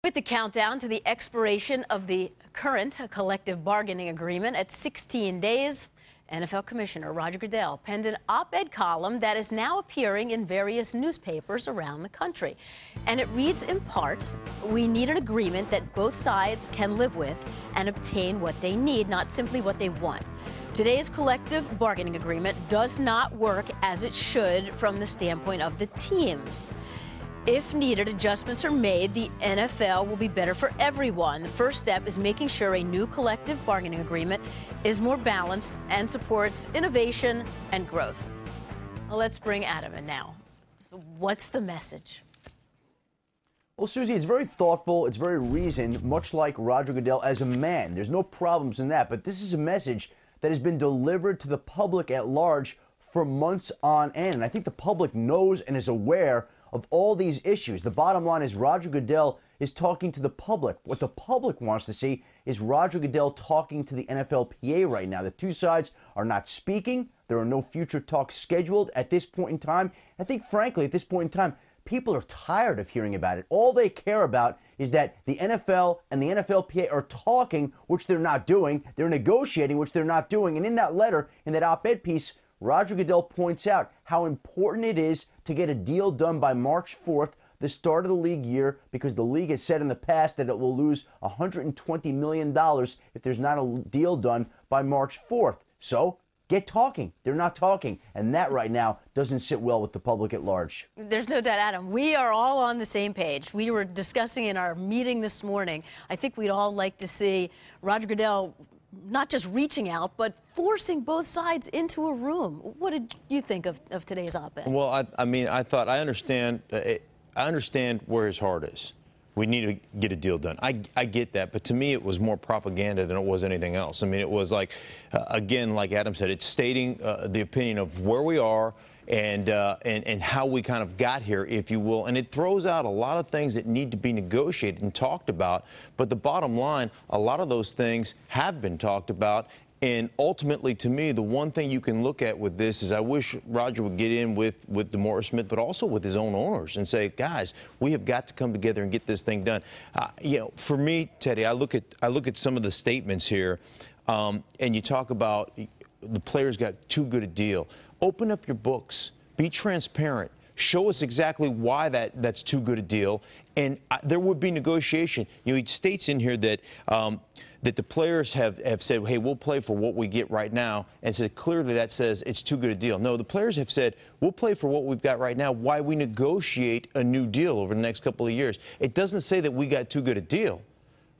With the countdown to the expiration of the current collective bargaining agreement at 16 days, NFL Commissioner Roger Goodell penned an op-ed column that is now appearing in various newspapers around the country. And it reads in part, "We need an agreement that both sides can live with and obtain what they need, not simply what they want. Today's collective bargaining agreement does not work as it should from the standpoint of the teams. If needed, adjustments are made. The NFL will be better for everyone. The first step is making sure a new collective bargaining agreement is more balanced and supports innovation and growth." Well, let's bring Adam in now. What's the message? Well, Susie, it's very thoughtful. It's very reasoned, much like Roger Goodell as a man. There's no problems in that. But this is a message that has been delivered to the public at large for months on end. And I think the public knows and is aware of all these issues. The bottom line is Roger Goodell is talking to the public. What the public wants to see is Roger Goodell talking to the NFLPA right now. The two sides are not speaking. There are no future talks scheduled at this point in time. I think, frankly, at this point in time, people are tired of hearing about it. All they care about is that the NFL and the NFLPA are talking, which they're not doing. They're negotiating, which they're not doing. And in that letter, in that op-ed piece, Roger Goodell points out how important it is to get a deal done by March 4th, the start of the league year, because the league has said in the past that it will lose $120 million if there's not a deal done by March 4th. So get talking. They're not talking. And that right now doesn't sit well with the public at large. There's no doubt, Adam. We are all on the same page. We were discussing in our meeting this morning. I think we'd all like to see Roger Goodell not just reaching out, but forcing both sides into a room. What did you think of today's op-ed? Well, I understand where his heart is. We need to get a deal done. I get that, but to me it was more propaganda than it was anything else. I mean, it was like, again, like Adam said, it's stating the opinion of where we are and how we kind of got here, if you will. And it throws out a lot of things that need to be negotiated and talked about. But the bottom line, a lot of those things have been talked about. And ultimately, to me, the one thing you can look at with this is I wish Roger would get in with DeMaurice Smith, but also with his own owners and say, guys, we have got to come together and get this thing done. You know, for me, Teddy, I look at some of the statements here, and you talk about the players got too good a deal. Open up your books. Be transparent. Show us exactly why that's too good a deal, and there would be negotiation. You know, it states in here that that the players have said, hey, we'll play for what we get right now, and so clearly that says it's too good a deal. No, the players have said, we'll play for what we've got right now, why we negotiate a new deal over the next couple of years. It doesn't say that we got too good a deal.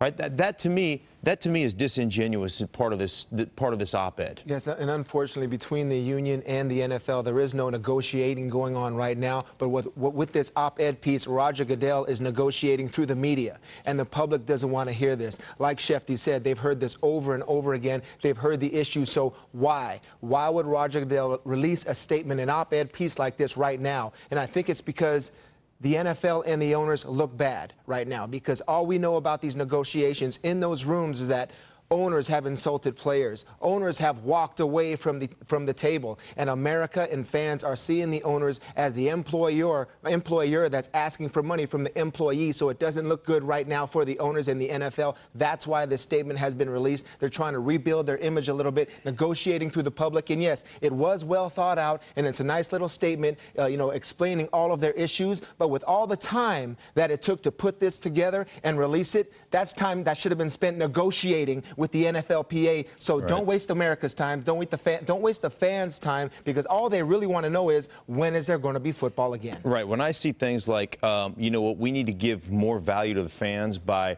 Right? That to me is disingenuous part of this op-ed. Yes, and unfortunately, between the union and the NFL, there is no negotiating going on right now. But with this op-ed piece, Roger Goodell is negotiating through the media, and the public doesn't want to hear this. Like Shefty said, they've heard this over and over again. They've heard the issue. So why? Why would Roger Goodell release a statement, an op-ed piece like this right now? And I think it's because the NFL and the owners look bad right now, because all we know about these negotiations in those rooms is that owners have insulted players. Owners have walked away from the table, and America and fans are seeing the owners as the employer that's asking for money from the employee. So it doesn't look good right now for the owners and the NFL. That's why this statement has been released. They're trying to rebuild their image a little bit, negotiating through the public. And yes, it was well thought out, and it's a nice little statement, you know, explaining all of their issues. But with all the time that it took to put this together and release it, that's time that should have been spent negotiating with the NFLPA. So right. Don't waste America's time. Don't waste the fans' time, because all they really want to know is, when is there going to be football again? Right. When I see things like, you know what, we need to give more value to the fans by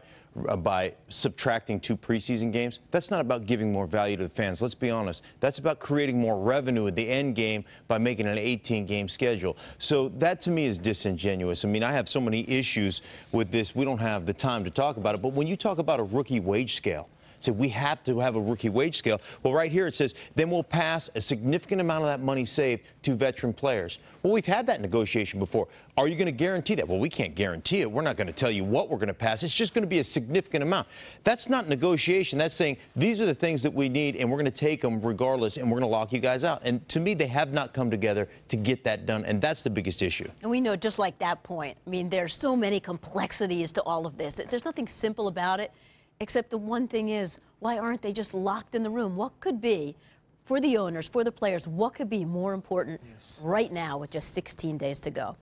subtracting 2 preseason games, that's not about giving more value to the fans. Let's be honest. That's about creating more revenue at the end game by making an 18-game schedule. So that, to me, is disingenuous. I mean, I have so many issues with this. We don't have the time to talk about it. But when you talk about a rookie wage scale, Say we have to have a rookie wage scale. Well, right here it says, then we'll pass a significant amount of that money saved to veteran players. Well, we've had that negotiation before. Are you going to guarantee that? Well, we can't guarantee it. We're not going to tell you what we're going to pass. It's just going to be a significant amount. That's not negotiation. That's saying these are the things that we need, and we're going to take them regardless, and we're going to lock you guys out. And to me, they have not come together to get that done, and that's the biggest issue. And we know just like that point, I mean, there's so many complexities to all of this. There's nothing simple about it, except the one thing is, why aren't they just locked in the room? What could be, for the owners, for the players, what could be more important right now with just 16 days to go?